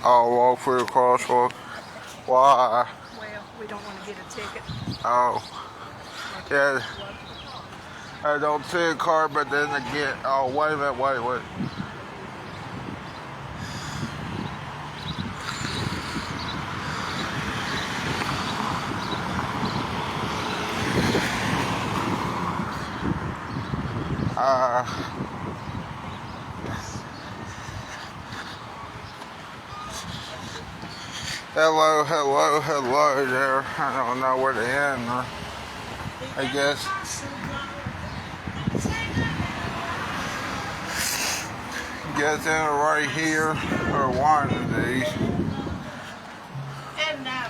Oh, walk through the crosswalk. Why? Well, we don't want to get a ticket. Oh. Yeah. I don't see a car, but then again, oh, wait a minute, wait. Hello there. I don't know where to end. I guess. Get in right here, or one of these. And now,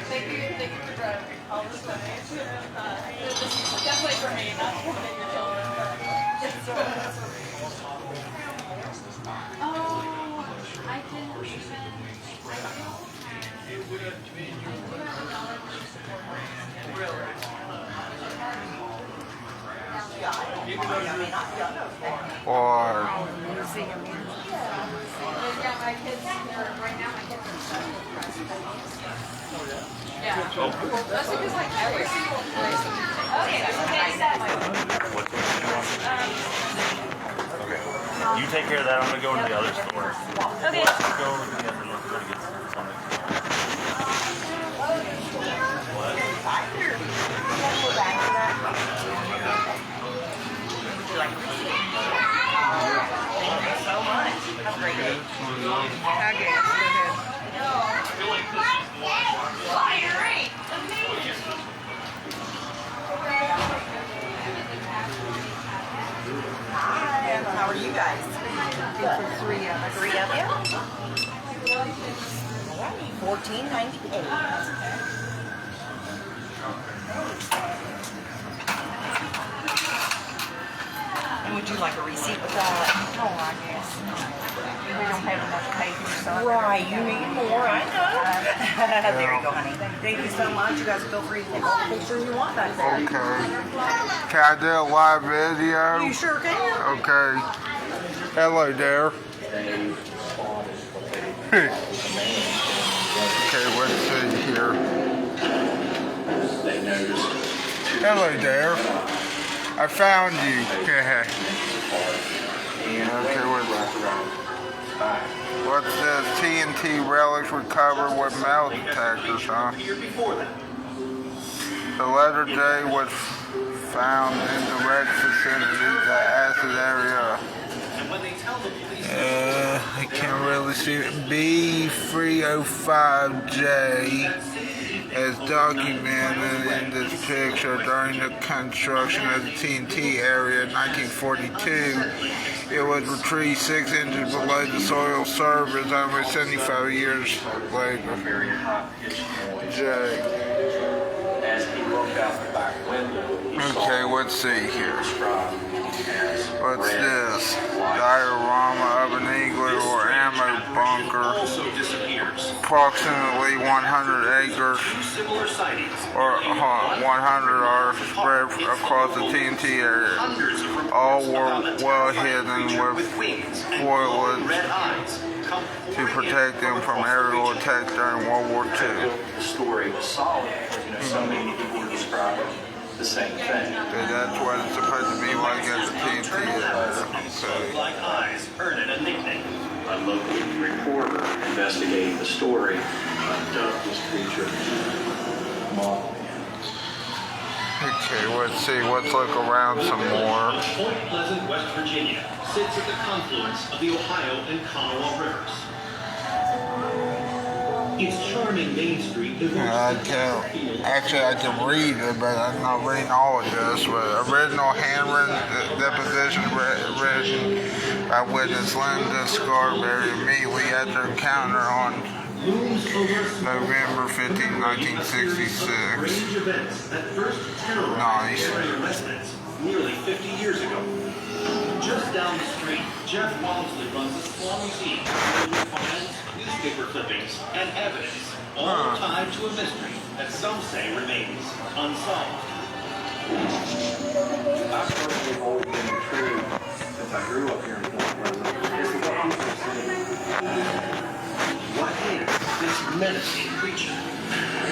thank you for driving all this way. This is definitely for me, not for your children. Oh, I didn't even. Or Museum. They've got my kids here right now. My kids are studying. Yeah. That's because like every single place. Okay. Okay. You take care of that. I'm gonna go into the other store. Okay. Go over to the other one. Try to get something. What? I guess. Go ahead. Hi, how are you guys? Good for three of us. Three of you? $14.98. And would you like a receipt with that? Oh, I guess. We don't have enough paper, so. Right, you need more, I know. There you go, honey. Thank you so much. You guys feel free to take all the pictures you want back there. okay. Can I do a live video? You sure can. Okay. Hello there. Okay, let's see here. Hello there. I found you. Okay, what's this? TNT relics recovered with metal detectors, huh? The letter J was found in direct vicinity to the acid area. I can't really see it. B305J as documented in this picture during the construction of the TNT area in 1942. It was retrieved 6 inches below the soil surface over 75 years later. J. Okay, let's see here. What's this? Diorama of an igloo or ammo bunker. Approximately 100 acres or 100 are spread across the TNT area. All were well hidden with foliage to protect them from aerial attacks during World War II. The story was solid. So many people describe the same thing. That's what it's supposed to be like at the TNT area. Okay. Like eyes, earning a nickname. A local reporter investigating the story dubbed this creature Mothman. Okay, let's see. Let's look around some more. Point Pleasant, West Virginia, sits at the confluence of the Ohio and Kanawha rivers. Its charming Main Street I can read it, but I'm not reading all of this. But original handwritten deposition written by witness Linda Scarberry immediately after encounter on November 15, 1966. Nice. Nearly 50 years ago. Just down the street, Jeff Walmsley runs a small museum filled with files, newspaper clippings, and evidence, all tied to a mystery that some say remains unsolved. I personally hold in the true grew up here in Fort Pleasant. This is what people say. What is this menacing creature?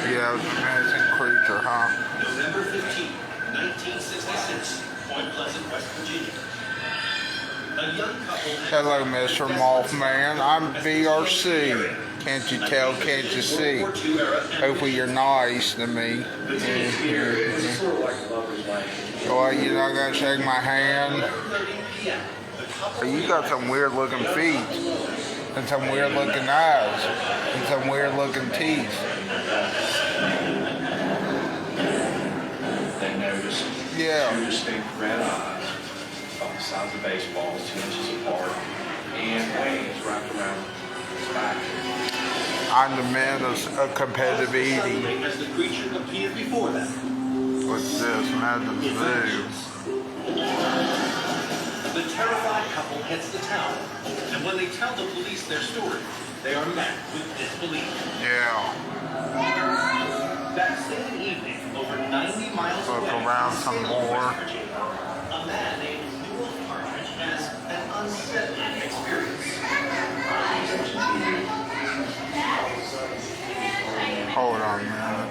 Yeah, menacing creature, huh? November 15, 1966, Point Pleasant, West Virginia. A young couple had Hello, Mr. Mothman. I'm BRC. Can't you tell? Can't you see? Hopefully you're nice to me. The team here is sort of like a lover's lane. Well, you're not gonna shake my hand? 11:30 p.m. The couple You got some weird looking feet. And some weird looking eyes. And some weird looking teeth. They noticed Yeah. two distinct red eyes about the size of baseballs, 2 inches apart, and wings wrapped around his back. I'm the man of competitive eating. suddenly as the creature appeared before them. What's this? Madam Zoo. Eventually, the terrified couple heads to town, and when they tell the police their story, they are met with disbelief. Yeah. That same evening, over 90 miles Look away, around some in Salem, more. West Virginia, a man named Newell Partridge has an unsettling experience. Hold on, man.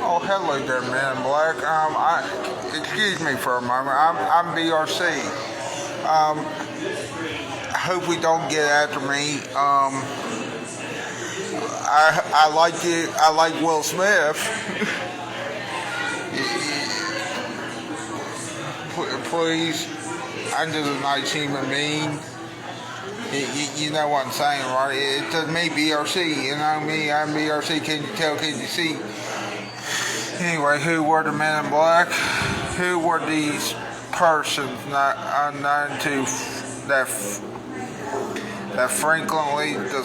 Oh, hello there, man in black. Excuse me for a moment. I'm BRC. I hope we don't get after me. I like you. I like Will Smith. Please, I'm just a nice human being. You know what I'm saying, right? It's just me, BRC. You know me, I'm BRC. Can you tell? Can you see? Anyway, who were the men in black? Who were these persons not unknown to that frequented the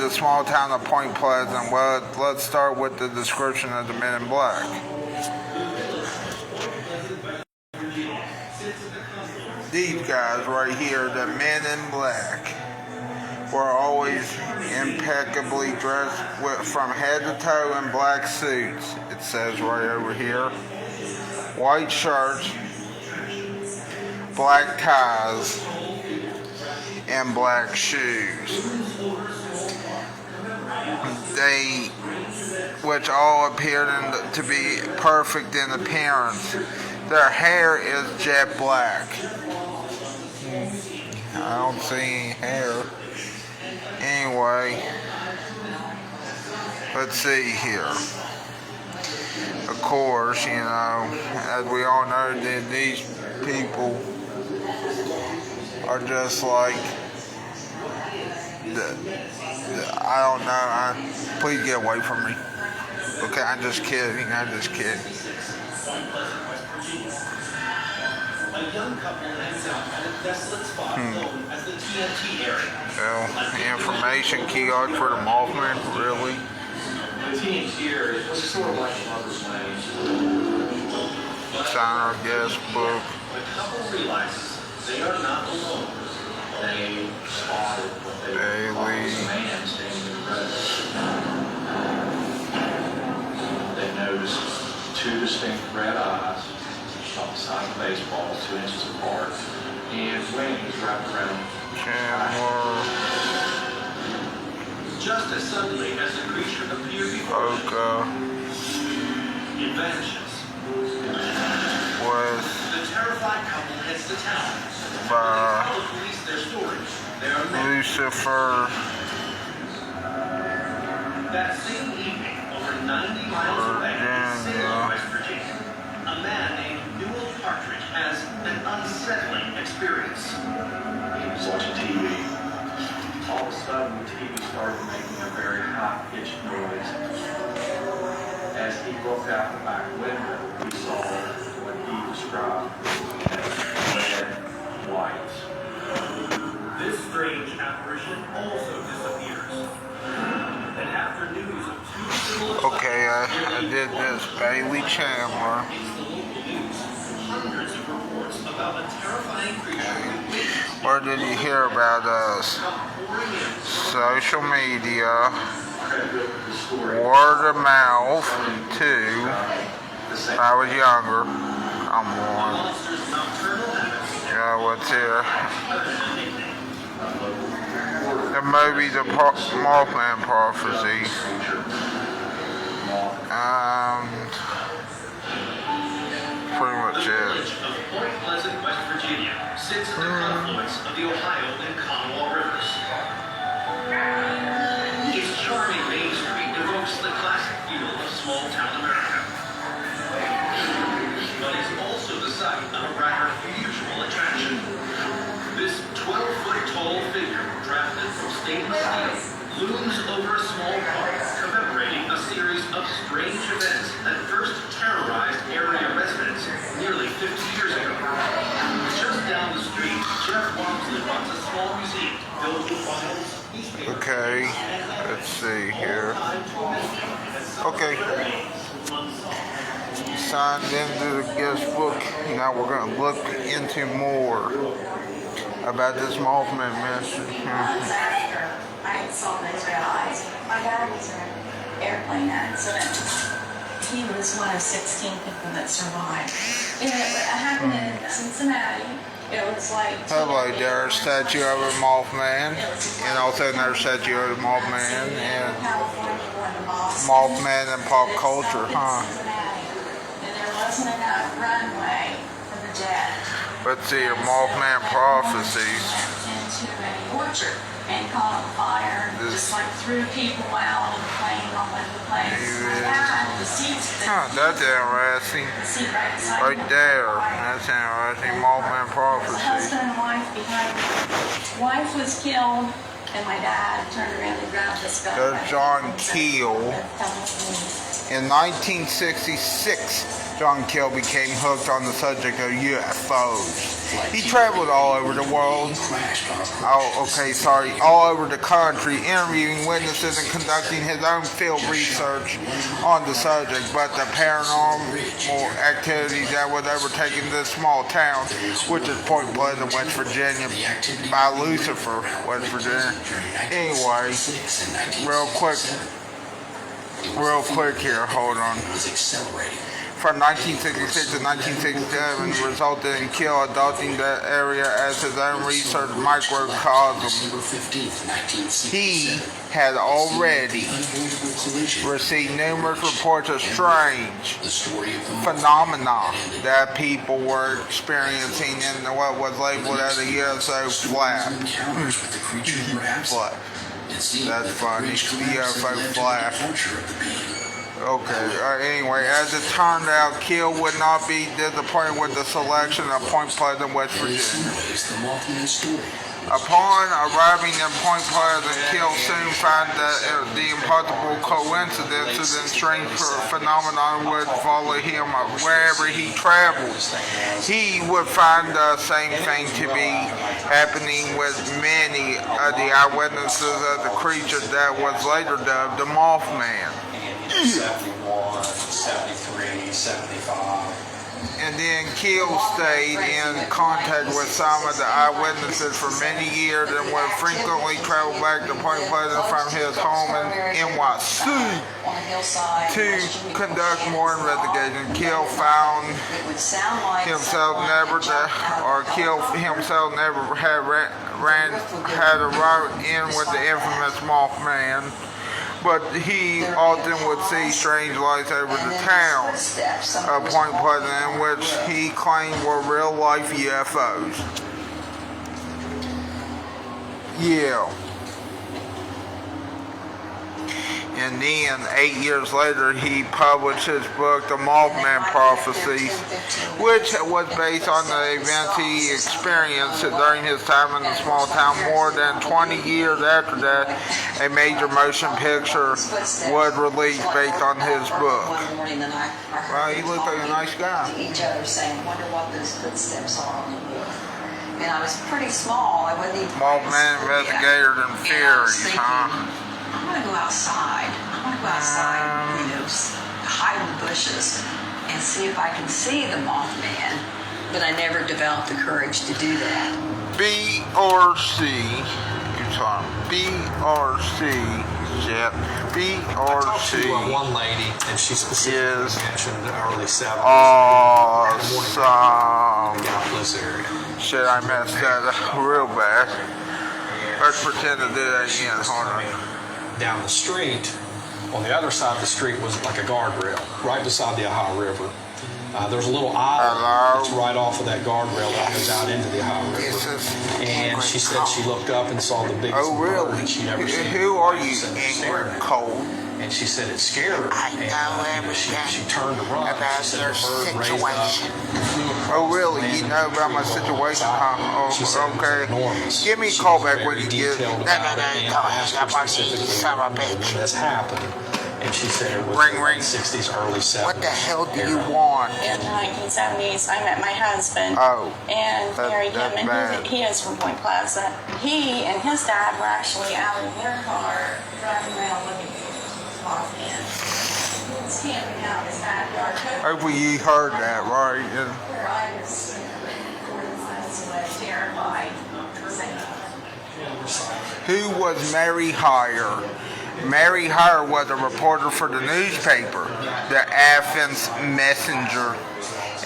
small town of Point Pleasant? Well, let's start with the description of the men in black. These guys right here, the men in black, were always impeccably dressed from head to toe in black suits. It says right over here. White shirts, black ties, and black shoes. Which all appeared to be perfect in appearance. Their hair is jet black. I don't see any hair. Anyway, let's see here. Of course, you know, as we all know, that these people are just like I don't know. Please get away from me. Okay, I'm just kidding. A young couple hangs out at a desolate spot known as the TNT area. Well, information kiosk for the Mothman, really? The teams here is sort of like a lover's lane. Sign our guest book. The couple realizes they are not alone. They spotted what they thought was a man standing in the road. They noticed two distinct red eyes about the size of baseballs, 2 inches apart, and wings wrapped around. Just as suddenly as the creature appeared before them, it vanishes. Was The terrified couple heads to town. by When they tell the police their story, they are met. Lucifer That same evening, over 90 miles away in Salem, West Virginia, a man named Newell Partridge has an unsettling experience. He was watching TV. All of a sudden, the TV started making a very high-pitched noise. As he looked out the back window, he saw what he described as red lights. This strange apparition also disappears. And after news of two similar okay, I did this. Bailey Chandler. hundreds of reports about a terrifying creature with wings Where did you hear about us? pouring in. Social media, Credibility of the story. word of mouth, too. The same When I was younger, Come on. Yeah, what's here? The movie, The Mothman Prophecy. Pretty much it. Point Pleasant, West Virginia, sits at the confluence of the Ohio and Conemaugh rivers. Its charming Main Street evokes the classic feel of small-town America. But it's also the site of a rather unusual attraction. This 12-foot-tall figure, drafted from stainless steel, looms over a small park, commemorating a series of strange events that first terrorized area residents nearly 50 years ago. Just down the street, Jeff Walmsley runs a small museum filled with files, newspapers, Okay, let's see here. Okay. Signed into the guest book. Now we're going to look into more about this Mothman mystery. I saw those red eyes. My dad was in an airplane accident. He was one of 16 people that survived. It happened in Cincinnati. It was like... Hello there, statue of a Mothman, and also another statue of a Mothman, and Mothman and pop culture, huh? And there wasn't enough runway for the jet. Let's see, a Mothman Prophecies. Into an orchard and caught on fire and just like threw people out of the plane all over the place. My dad, the seats... Huh, that's interesting. The seat right beside Right him. there, that's interesting, Mothman The Prophecies. husband and wife behind me. Wife was killed, and my dad turned around and grabbed this gun. There's John KEEL. In 1966, John KEEL became hooked on the subject of UFOs. He traveled all over the world, all over the country, interviewing witnesses and conducting his own field research on the subject. But the paranormal activity that was overtaking this small town, which is Point Pleasant, West Virginia, by Lucifer, West Virginia. Anyway, real quick here, hold on. From 1966 to 1967, resulted in KEEL adopting that area as his own research microcosm. He had already received numerous reports of strange phenomena that people were experiencing in what was labeled as a UFO flap. That's funny. UFO flap. Okay, anyway, as it turned out, KEEL would not be disappointed with the selection of Point Pleasant, West Virginia. Upon arriving in Point Pleasant, KEEL soon found that the impossible coincidences and strange phenomena would follow him wherever he traveled. He would find the same thing to be happening with many of the eyewitnesses of the creature that was later dubbed the Mothman. 71, 73, 75. And then KEEL stayed in contact with some of the eyewitnesses for many years and would frequently travel back to Point Pleasant from his home in NYC to conduct more investigation. KEEL found himself never had a route in with the infamous Mothman, but he often would see strange lights over the town of Point Pleasant, in which he claimed were real-life UFOs. Yeah. And then, 8 years later, he published his book, The Mothman Prophecies, which was based on the events he experienced during his time in the small town. More than 20 years after that, a major motion picture was released based on his book. Well, he looked like a nice guy. Each other saying, wonder what those footsteps are on the roof. And I was pretty small. I wasn't even... Mothman investigators and theories, huh? I'm going to go outside. I'm going to go outside, hide in the bushes and see if I can see the Mothman. But I never developed the courage to do that. BRC shit. I talked to BRC one lady, and she specifically is mentioned the early 70s. awesome. Minneapolis area. Shit, I messed that up real bad. Let's pretend to do that again. Hold on. Down the street, on the other side of the street was like a guardrail, right beside the Ohio River. There's a little island that's right off of that guardrail that goes out into the Ohio River. And she said she looked up and saw the biggest bird that she'd ever seen. Who are you, Ingrid Cole? And she said it scared her. I know She everything turned to run. about She said your the bird raised up, situation. flew across Oh, really? the You land know about my and flew over situation, outside. huh? She said Oh, it was okay. enormous. Give me a She call was back very when you get. detailed No, about no, it, no, and don't I asked hang her up on me, specifically son of a when bitch. this happened. And she said it was Ring, the ring. late 60s, early 70s. What the hell do you era. want? In the 1970s, I met my husband Oh, and married him, that's and bad. he is from Point Pleasant. He and his dad were actually out in their car driving around looking for Mothman. He was camping out in his backyard. Hopefully you heard that, right? Yeah. Where I was 40 miles away, terrified. Who was Mary HYRE? Mary HYRE was a reporter for the newspaper, the Athens Messenger,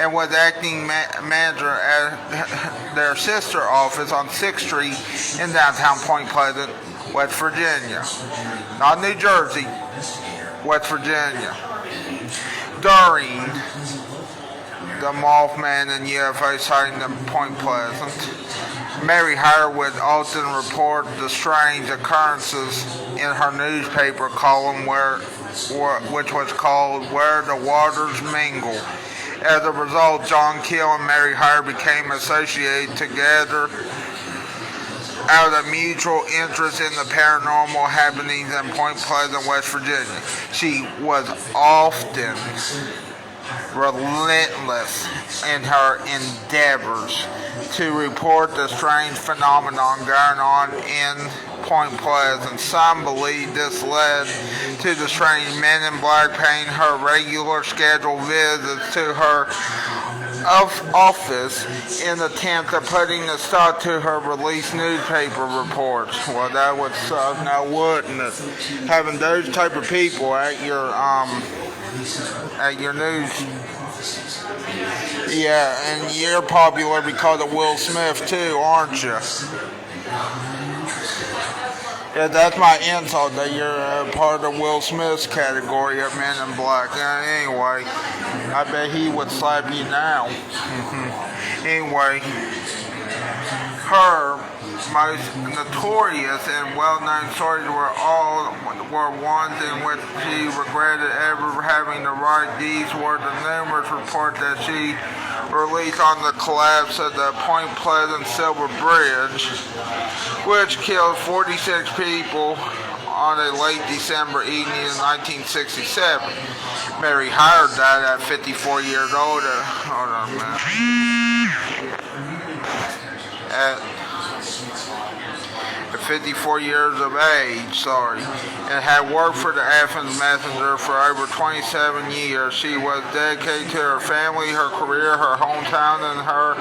and was acting manager at their sister office on 6th Street in downtown Point Pleasant, West Virginia. Not New Jersey, West Virginia. During the Mothman and UFO sighting in Point Pleasant, Mary HYRE would often report the strange occurrences in her newspaper column, which was called "Where the Waters Mingle." As a result, John KEEL and Mary HYRE became associated together out of mutual interest in the paranormal happenings in Point Pleasant, West Virginia. She was often relentless in her endeavors to report the strange phenomenon going on in Point Pleasant. Some believe this led to the strange men in black paying her regular scheduled visits to her office in attempt at putting a stop to her released newspaper reports. Well, that would suck, now wouldn't it? Having those type of people at your news. Yeah, and you're popular because of Will Smith too, aren't you? Yeah, that's my insult, that you're part of Will Smith's category of Men in Black. Anyway, I bet he would slap you now. Anyway, her most notorious and well-known stories were ones in which she regretted ever having to write. These were the numerous reports that she released on the collapse of the Point Pleasant Silver Bridge, which killed 46 people on a late December evening in 1967. Mary HYRE died at 54 years old. Hold on a minute. At 54 years of age, and had worked for the Athens Messenger for over 27 years. She was dedicated to her family, her career, her hometown, and her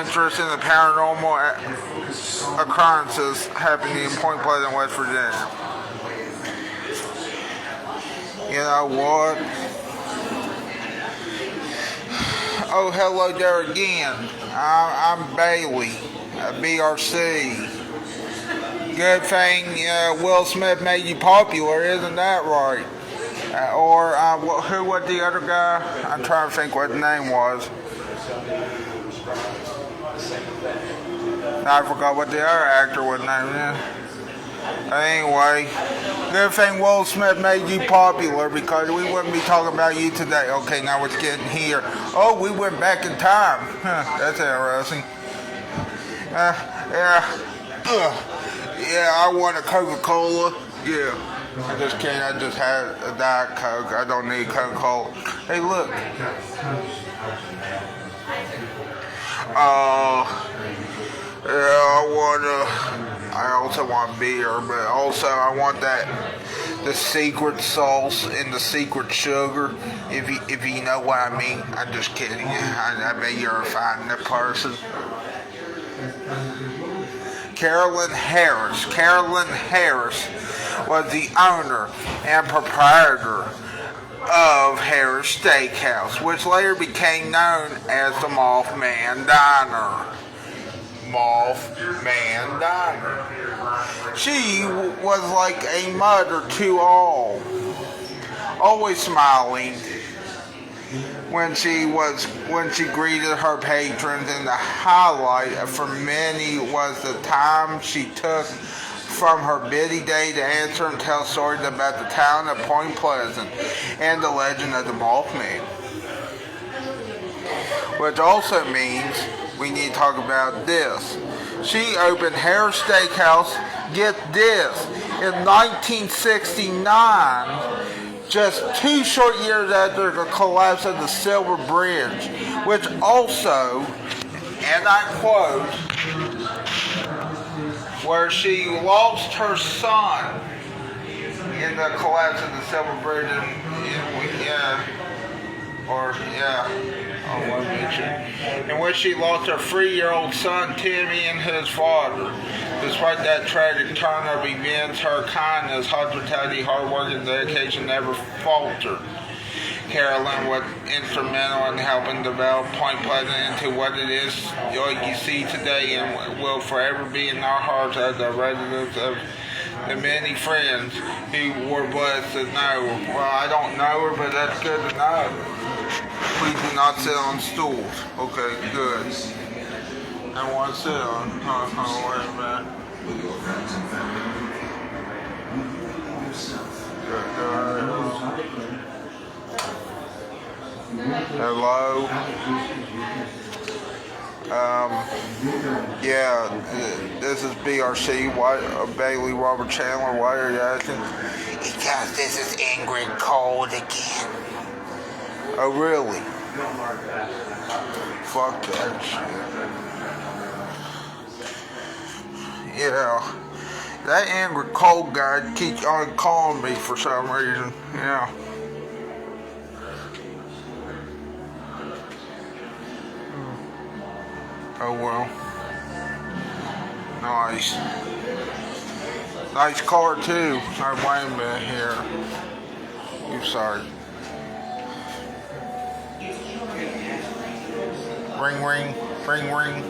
interest in the paranormal occurrences happening in Point Pleasant, West Virginia. You know what? Oh, hello there again. I'm Bailey, BRC. Good thing Will Smith made you popular, isn't that right? Who was the other guy? I'm trying to think what the name was. I forgot what the other actor was named. Anyway, good thing Will Smith made you popular, because we wouldn't be talking about you today. Okay, now it's getting here. Oh, we went back in time. That's interesting. Yeah, I want a Coca-Cola. Yeah. I just can't. I just had a Diet Coke. I don't need Coca-Cola. Hey, look. I also want beer, but also I want the secret sauce and the secret sugar. If you know what I mean. I'm just kidding. I bet you're a fine person. Carolyn Harris was the owner and proprietor of HYRE Steakhouse, which later became known as the Mothman Diner. Mothman Diner. She was like a mother to all, always smiling when she greeted her patrons, and the highlight for many was the time she took from her busy day to answer and tell stories about the town of Point Pleasant and the legend of the Mothman. Which also means we need to talk about this. She opened HYRE Steakhouse, get this, in 1969, just 2 short years after the collapse of the Silver Bridge, which also, and I quote, where she lost her son in the collapse of the Silver Bridge, in which she lost her 3-year-old son Timmy and his father. Despite that tragic turn of events, her kindness, hospitality, hard work, and dedication never faltered. Carolyn was instrumental in helping develop Point Pleasant into what it is you see today, and will forever be in our hearts as the residents of the many friends who were blessed to know. Well, I don't know her, but that's good to know. Please do not sit on stools. Okay, good. I want to sit on. Wait a minute. Hello. This is BRC. Bailey Robert Chandler. Why are you asking? Because this is INGRID cold again. Oh, really? Fuck that shit. Yeah. That INGRID cold guy keeps on calling me for some reason. Yeah. Oh well. Nice. Nice car too. Wait a minute here. You sorry. Ring, ring, ring, ring.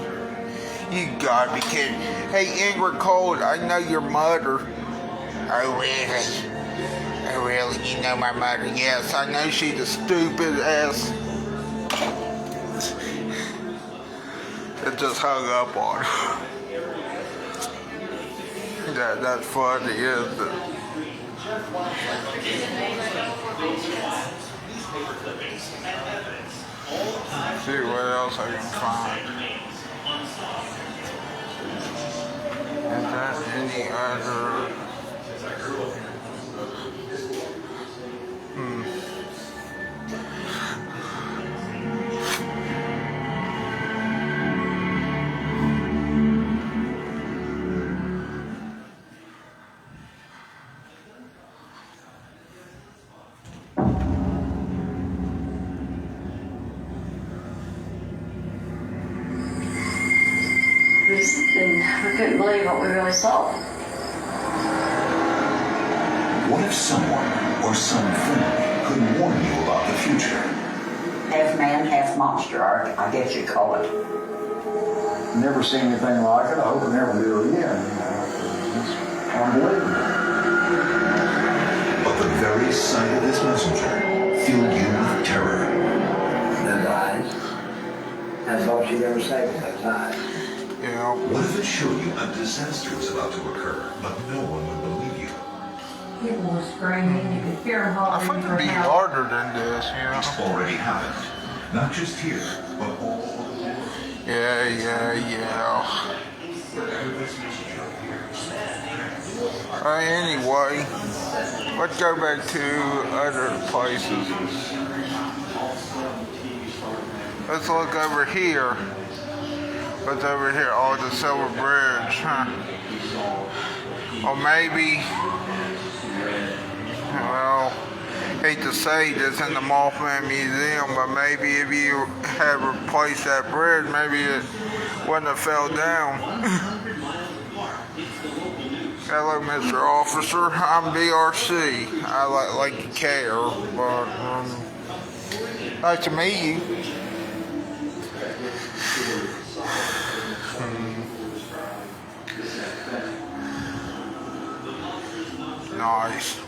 You gotta be kidding. Hey, INGRID Cold, I know your mother. Oh, really? Oh, really? You know my mother? Yes, I know she's a stupid ass. It just hung up on her. That's funny, isn't it? See what else I can find. Is that any other? And we couldn't believe what we really saw. What if someone or something could warn you about the future? Half man, half monster, I guess you'd call it. Never seen anything like it. I hope I never do again. It's unbelievable. But the very sight of this messenger filled you with terror. Those eyes. That's all she'd ever say with those eyes. Yeah. What if it showed you a disaster was about to occur, but no one would believe you? People were screaming, you could hear them I hollering thought in it'd be her house. harder than this, you know? It's already happened. Not just here, but all over the world. Yeah. Anyway, let's go back to other places. Let's look over here. What's over here? Oh, the Silver Bridge, huh? Or maybe, well, hate to say this in the Mothman Museum, but maybe if you had replaced that bridge, maybe it wouldn't have fell down. Hello, Mr. Officer. I'm BRC. I like to care, but nice to meet you. Nice.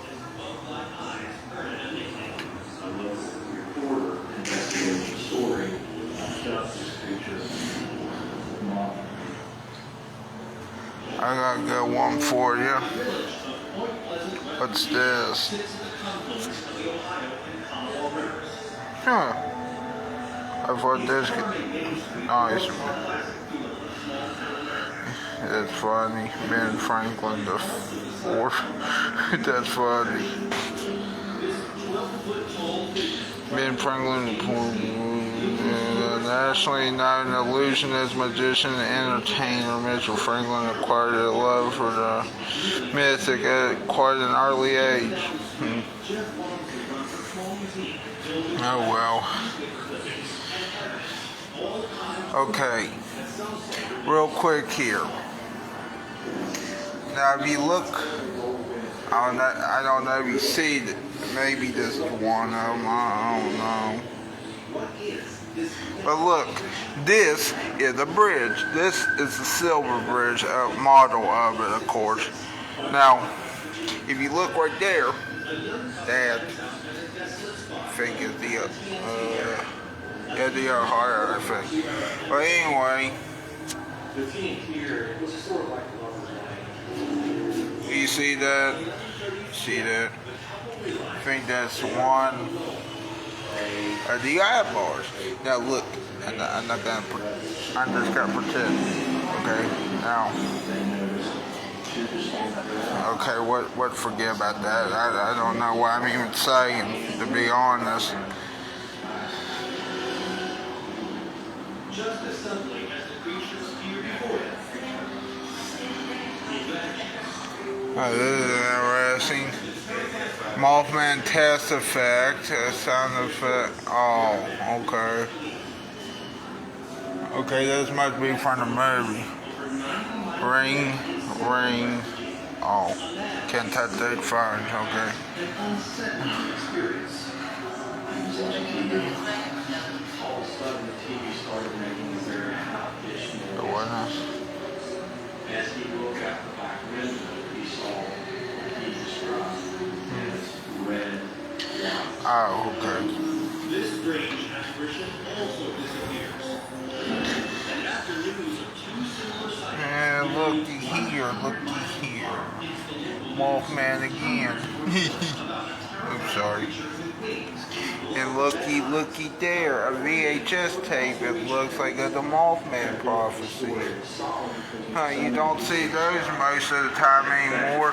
I got a good one for you. What's this? Huh. I thought this could... Nice. That's funny. Ben Franklin the fourth. That's funny. Ben Franklin, nationally known illusionist, magician, and entertainer, Mr. Franklin acquired a love for the mythic at quite an early age. Oh well. Okay. Real quick here. Now, if you look, I don't know if you see that. Maybe this is one of them. I don't know. But look, this is a bridge. This is the silver bridge model of it, of course. Now, if you look right there, that I think is the HYRE, I think. But anyway, you see that? See that? I think that's one of the eyeballs. Now look, I'm just gonna pretend. Okay, now. Okay, what? Forget about that. I don't know what I'm even saying, to be honest. Just as simply as the creatures feared before them. Oh, this is interesting. Mothman test effect, sound effect. Oh, okay. Okay, this must be from the movie. Ring. Oh, can't touch those phones. Okay. All of a sudden, the TV started making a very high-pitched noise. What else? As he looked out the back window, he saw what he described as red light. Oh, okay. This strange apparition also disappears. And after news of two similar sightings, And looky here. Mothman again. I'm sorry. And looky there, a VHS tape. It looks like the Mothman prophecy. You don't see those most of the time anymore.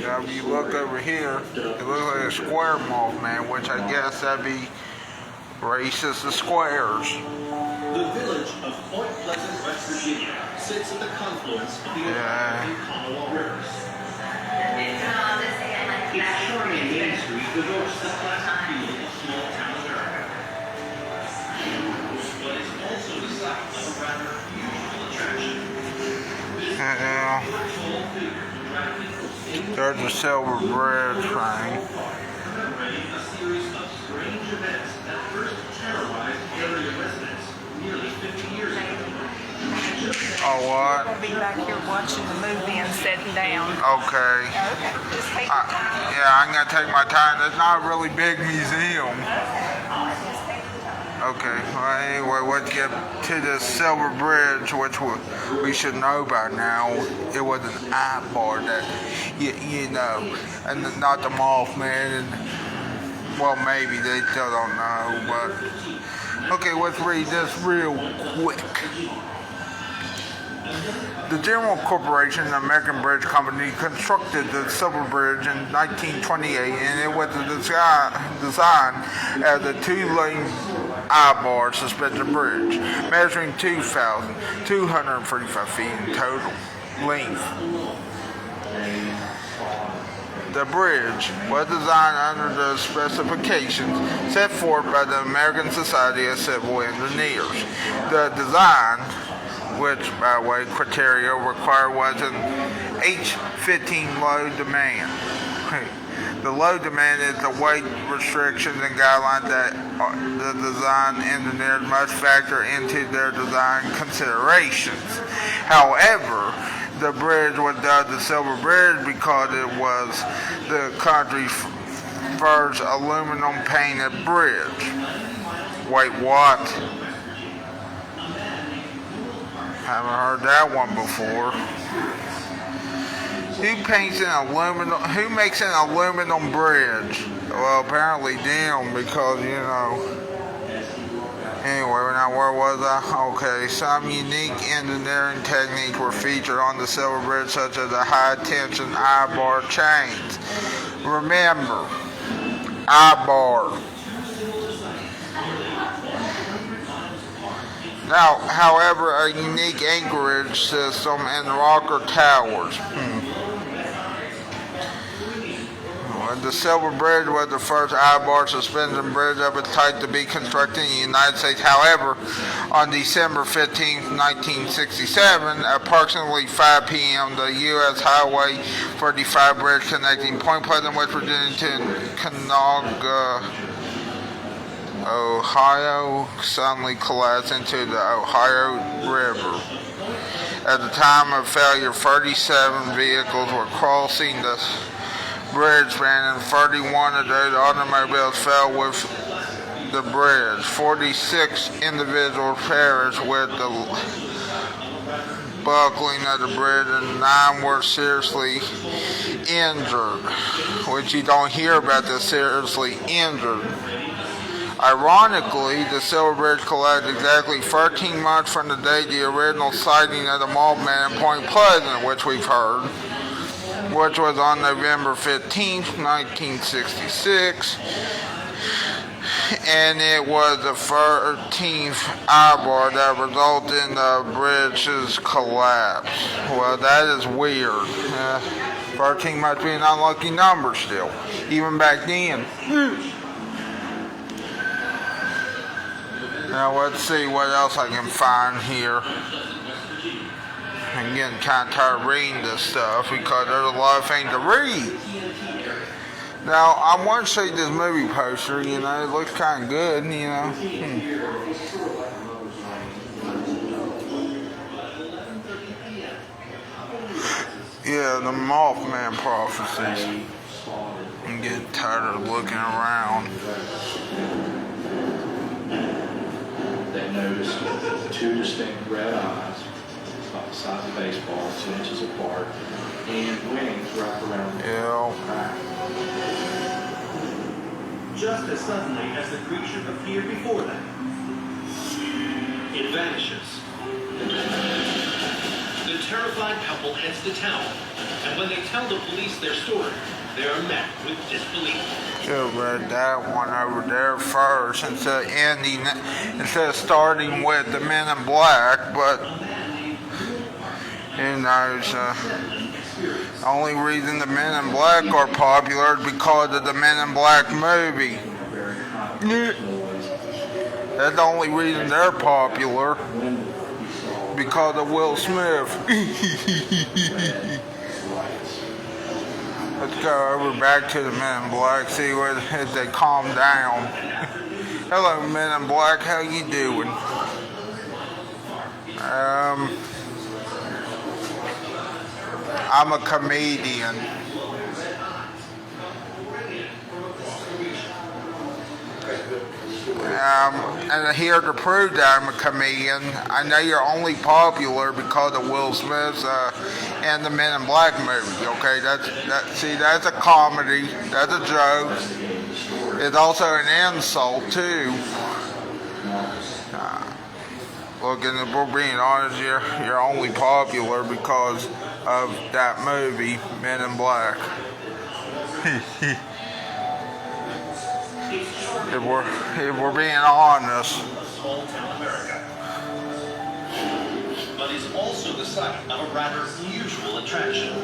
Now, if you look over here, it looks like a square Mothman, which I guess that'd be racist to squares. the village of Point Pleasant, West Virginia, sits at the confluence of the Ohio and Kanawha rivers. Its charming main street devotes the classic feel of small-town America. But it's also the site of a rather unusual attraction. There's a silver bridge thing. A series of strange events that first terrorized area residents nearly 50 years ago. Oh, what? We'll be back here watching the movie and sitting down. Okay. Okay, just take your time. Yeah, I'm gonna take my time. It's not a really big museum. Okay, well, anyway, let's get to the silver bridge, which we should know by now. It was an eyeball that, you know, and not the Mothman, and, well, maybe they still don't know, but, okay, let's read this real quick. The General Corporation, an American bridge company, constructed the Silver Bridge in 1928, and it was designed as a two-lane I-bar suspension bridge, measuring 2,235 feet in total length. The bridge was designed under the specifications set forth by the American Society of Civil Engineers. The design, which by the way criteria required, was an H15 load demand. The load demand is the weight restrictions and guidelines that the design engineers must factor into their design considerations. However, the bridge was dubbed the Silver Bridge because it was the country's first aluminum painted bridge. Wait, what? Haven't heard that one before. Who makes an aluminum bridge? Well, apparently them, because, you know. Anyway, now where was I? Okay, some unique engineering techniques were featured on the Silver Bridge, such as the high-tension I-bar chains. Remember, I-bar. Now, however, a unique anchorage system and rocker towers. The Silver Bridge was the first I-bar suspension bridge of its type to be constructed in the United States. However, on December 15, 1967, approximately 5 p.m., the U.S. Highway 45 bridge connecting Point Pleasant, West Virginia to Canoga, Ohio, suddenly collapsed into the Ohio River. At the time of failure, 37 vehicles were crossing the bridge span, and 31 of those automobiles fell with the bridge. 46 individuals perished with the buckling of the bridge, and 9 were seriously injured, which you don't hear about the seriously injured. Ironically, the Silver Bridge collapsed exactly 13 months from the day the original sighting of the Mothman in Point Pleasant, which we've heard, which was on November 15, 1966, and it was the 13th I-bar that resulted in the bridge's collapse. Well, that is weird. 13 must be an unlucky number still, even back then. Now let's see what else I can find here. I'm getting kind of tired of reading this stuff because there's a lot of things to read. Now, I want to show you this movie poster, you know, it looks kind of good, you know. Yeah, the Mothman prophecies. I'm getting tired of looking around. They noticed 2 distinct red eyes about the size of a baseball, 2 inches apart, and wings wrapped around the back. Just as suddenly as the creature appeared before them, it vanishes. The terrified couple heads to town, and when they tell the police their story, they are met with disbelief. Should have read that one over there first instead of starting with the Men in Black, but who knows? The only reason the Men in Black are popular is because of the Men in Black movie. That's the only reason they're popular, because of Will Smith. Let's go over back to the Men in Black, see if they calm down. Hello, Men in Black, how you doing? I'm a comedian. And here to prove that I'm a comedian, I know you're only popular because of Will Smith's and the Men in Black movie. Okay, that's a comedy, that's a joke. It's also an insult too. Look, and if we're being honest, you're only popular because of that movie, Men in Black. If we're being honest. Small town America. But is also the site of a rather unusual attraction.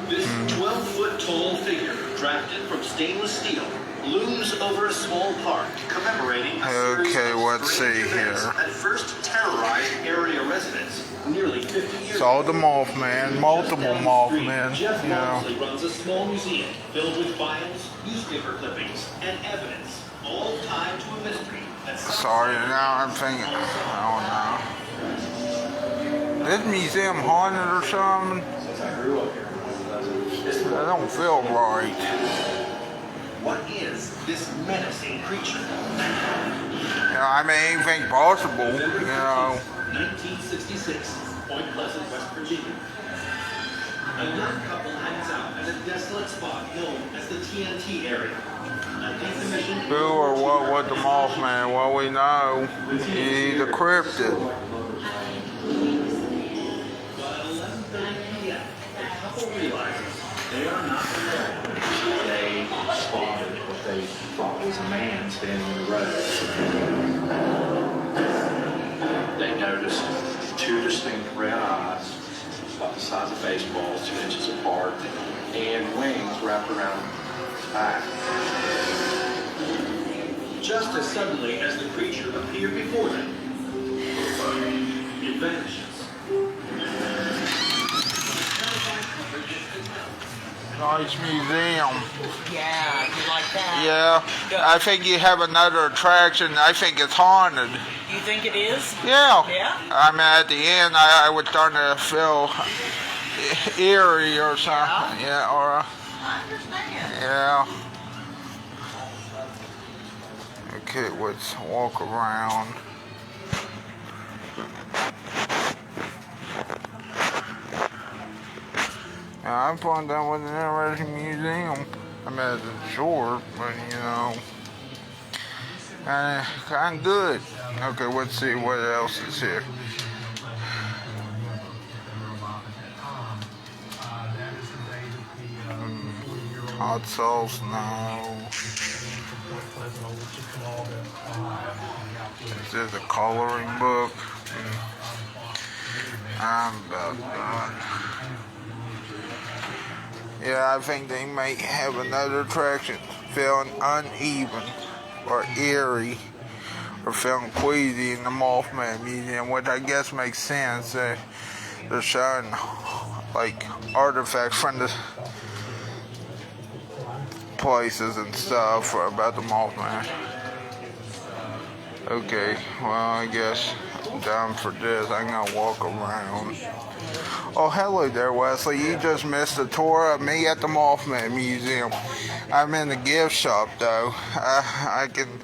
This 12-foot tall figure, drafted from stainless steel, looms over a small park, commemorating a series of let's strange see events here. that first terrorized area residents nearly 50 years Saw ago. the Mothman, multiple Mothman, Jeff you know. Walmsley runs a small museum filled with files, newspaper clippings, and evidence, all tied to a mystery. Sorry, now I'm thinking, I don't know. This museum haunted or something? That don't feel right. What is this menacing creature? You know, I mean, anything possible, you know. 1966, Point Pleasant, West Virginia. A young couple hangs out at a desolate spot known as the TNT area. Who or what was the Mothman? Well, we know he's a cryptid. But at 11:30 p.m., the couple realizes they are not alone. They spotted what they thought was a man standing in the road. They noticed two distinct red eyes, about the size of baseballs, 2 inches apart, and wings wrapped around its back. Just as suddenly as the creature appeared before them, it vanishes. Nice museum. Yeah, you like that? Yeah, I think you have another attraction. I think it's haunted. You think it is? Yeah. Yeah? I mean, at the end, I was starting to feel eerie or something. Yeah, or I understand. yeah. Okay, let's walk around. Now, I thought that was an interesting museum. I mean, it's short, but you know, kind of good. Okay, let's see what else is here. Hot sauce, no. This is a coloring book. I'm about done. Yeah, I think they may have another attraction. Feeling uneven or eerie or feeling queasy in the Mothman Museum, which I guess makes sense. They're showing like artifacts from the places and stuff about the Mothman. Okay, well, I guess I'm done for this. I'm gonna walk around. Oh, hello there, Wesley. You just missed a tour of me at the Mothman Museum. I'm in the gift shop, though. I can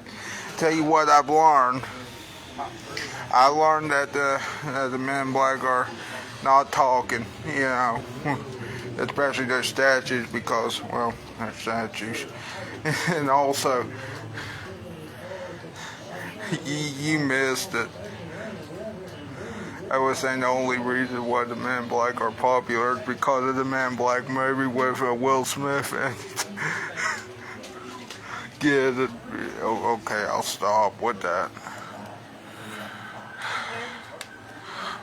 tell you what I've learned. I learned that the men in black are not talking, you know, especially their statues, because, well, they're statues. And also, you missed it. I was saying the only reason why the Men in Black are popular is because of the Men in Black movie with Will Smith and get it. Okay, I'll stop with that.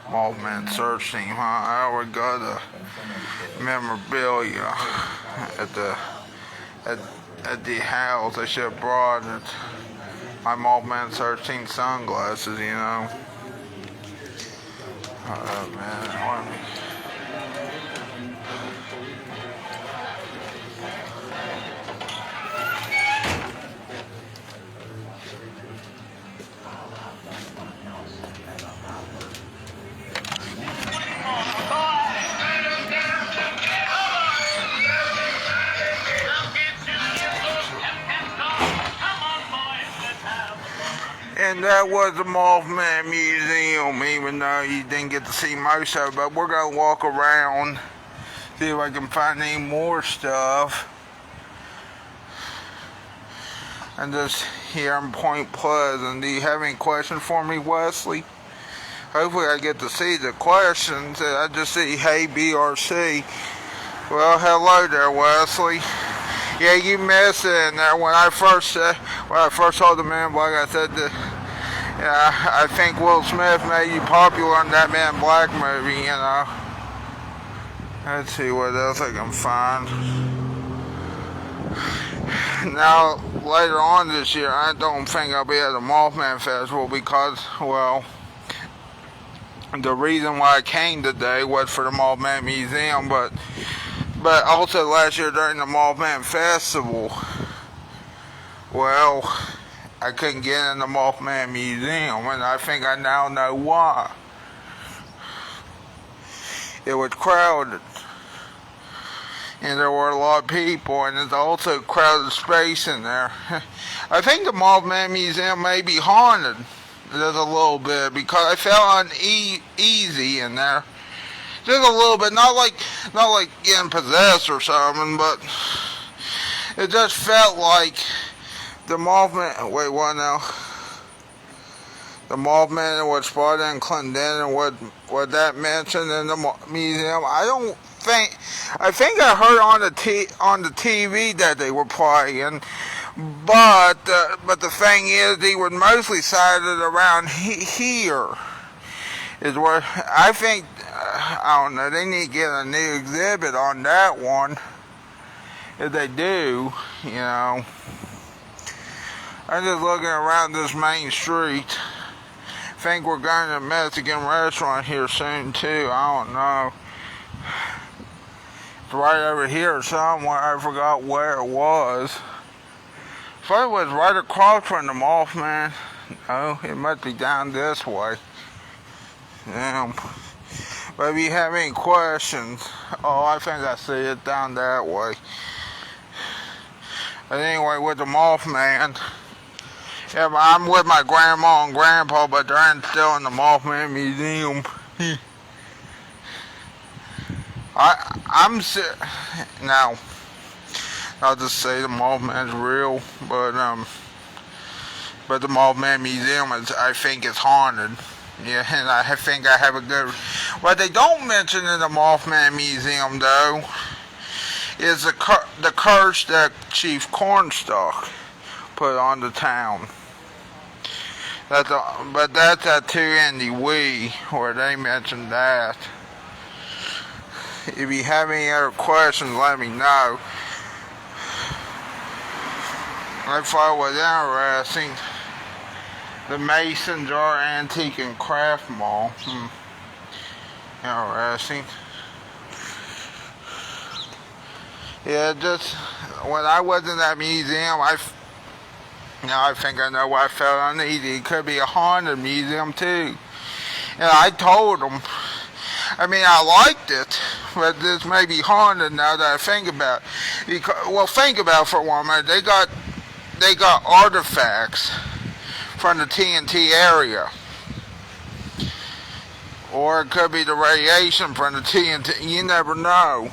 Mothman search team, huh? I already got a memorabilia at the house. I should have brought it. My Mothman search team sunglasses, you know. Oh man, and that was the Mothman Museum, even though you didn't get to see most of it. But we're going to walk around, see if I can find any more stuff. And just here in Point Pleasant. Do you have any questions for me, Wesley? Hopefully I get to see the questions. I just see, hey, BRC. Well, hello there, Wesley. Yeah, you missed it. And when I first saw the Man in Black, I said that I think Will Smith made you popular in that Man in Black movie, you know. Let's see what else I can find. Now, later on this year, I don't think I'll be at the Mothman Festival because, well, the reason why I came today was for the Mothman Museum, but also last year during the Mothman Festival, well, I couldn't get in the Mothman Museum, and I think I now know why. It was crowded, and there were a lot of people, and there's also crowded space in there. I think the Mothman Museum may be haunted just a little bit because I felt uneasy in there. Just a little bit, not like getting possessed or something, but it just felt like the Mothman. Wait, what now? The Mothman was spotted in Clendenin, was that mentioned in the museum? I think I heard on the TV that they were playing, but the thing is, they were mostly sighted around here. Is where I think, I don't know, they need to get a new exhibit on that one. If they do, you know. I'm just looking around this main street. I think we're going to a Mexican restaurant here soon too. I don't know. It's right over here somewhere. I forgot where it was. I thought it was right across from the Mothman. No, it must be down this way. But if you have any questions, I think I see it down that way. But anyway, with the Mothman, yeah, I'm with my grandma and grandpa, but they're still in the Mothman Museum. Now, I'll just say the Mothman's real, but the Mothman Museum I think is haunted. Yeah, and I think I have a good. What they don't mention in the Mothman Museum, though, is the curse that Chief Cornstalk put on the town. But that's at 2 Indy Wee, where they mentioned that. If you have any other questions, let me know. I thought it was interesting. The Mason Jar Antique and Craft Mall. Interesting. Yeah, just when I was in that museum, I think I know why I felt uneasy. It could be a haunted museum too. And I told them, I liked it, but this may be haunted now that I think about it. Think about it for one minute. They got artifacts from the TNT area. Or it could be the radiation from the TNT. You never know.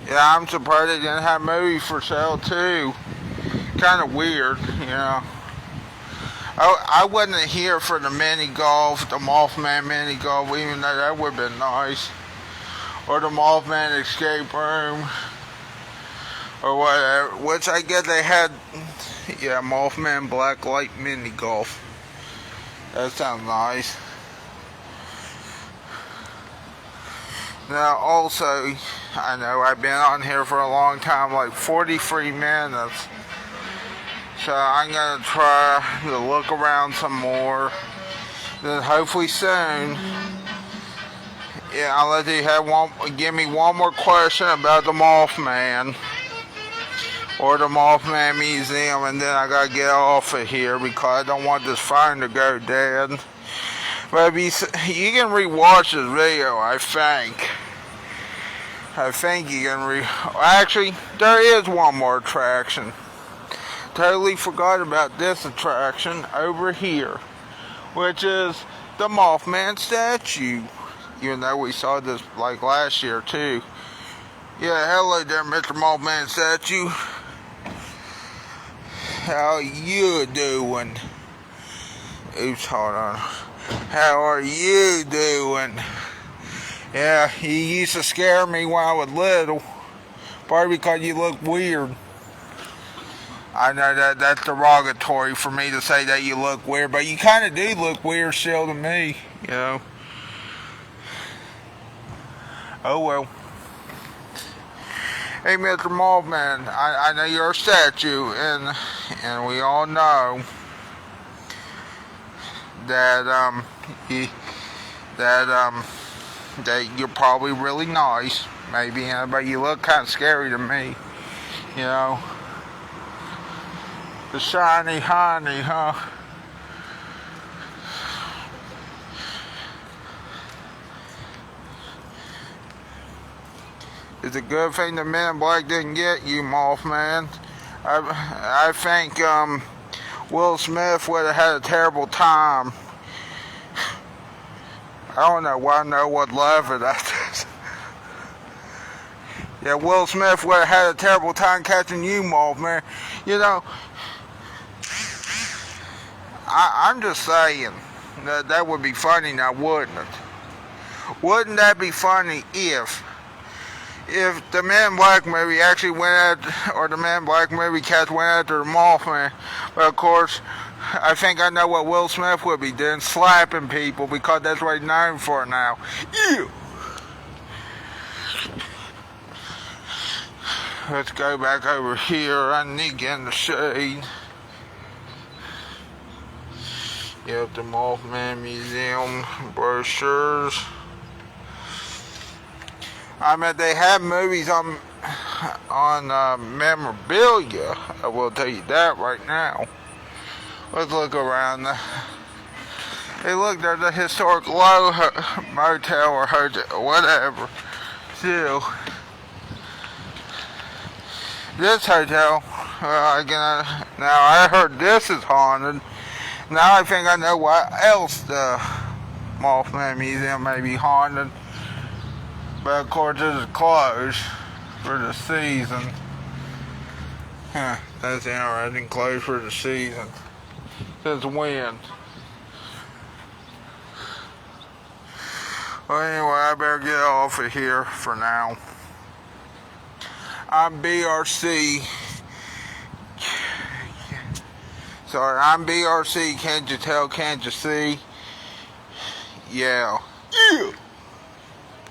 Yeah, I'm surprised they didn't have movies for sale too. Kind of weird, you know. I wasn't here for the mini golf, the Mothman mini golf, even though that would have been nice. Or the Mothman escape room. Or whatever. Which I guess they had, yeah, Mothman blacklight mini golf. That sounds nice. Now also, I know I've been on here for a long time, like 43 minutes. So I'm going to try to look around some more. Then hopefully soon, yeah, I'll let you give me one more question about the Mothman. Or the Mothman Museum, and then I got to get off of here because I don't want this phone to go dead. But you can rewatch this video, I think. You can Actually, there is one more attraction. Totally forgot about this attraction over here, which is the Mothman statue. Even though we saw this like last year too. Yeah, hello there, Mr. Mothman statue. How you doing? Oops, hold on. How are you doing? Yeah, you used to scare me when I was little. Probably because you look weird. I know that's derogatory for me to say that you look weird, but you kind of do look weird still to me, you know. Oh well. Hey, Mr. Mothman, I know you're a statue, and we all know that that you're probably really nice, maybe, but you look kind of scary to me, you know. The shiny honey, huh? It's a good thing the Men in Black didn't get you, Mothman. I think Will Smith would have had a terrible time. I don't know why no one laughed at that. Yeah, Will Smith would have had a terrible time catching you, Mothman. You know, I'm just saying that would be funny now, wouldn't it? Wouldn't that be funny if the Men in Black movie actually went at, or the Men in Black movie cast went after the Mothman? But of course, I think I know what Will Smith would be doing, slapping people, because that's what he's known for now. Ew! Let's go back over here. I need to get in the shade. Yep, the Mothman Museum brochures. I mean, they have movies on memorabilia. I will tell you that right now. Let's look around. Hey, look, there's a historic low motel or hotel, whatever. Still, this hotel, now I heard this is haunted. Now I think I know what else the Mothman Museum may be haunted. But of course, this is closed for the season. Huh, that's interesting. Closed for the season. Since when? Well, anyway, I better get off of here for now. I'm BRC. Sorry, I'm BRC. Can't you tell? Can't you see? Yeah. Yeah.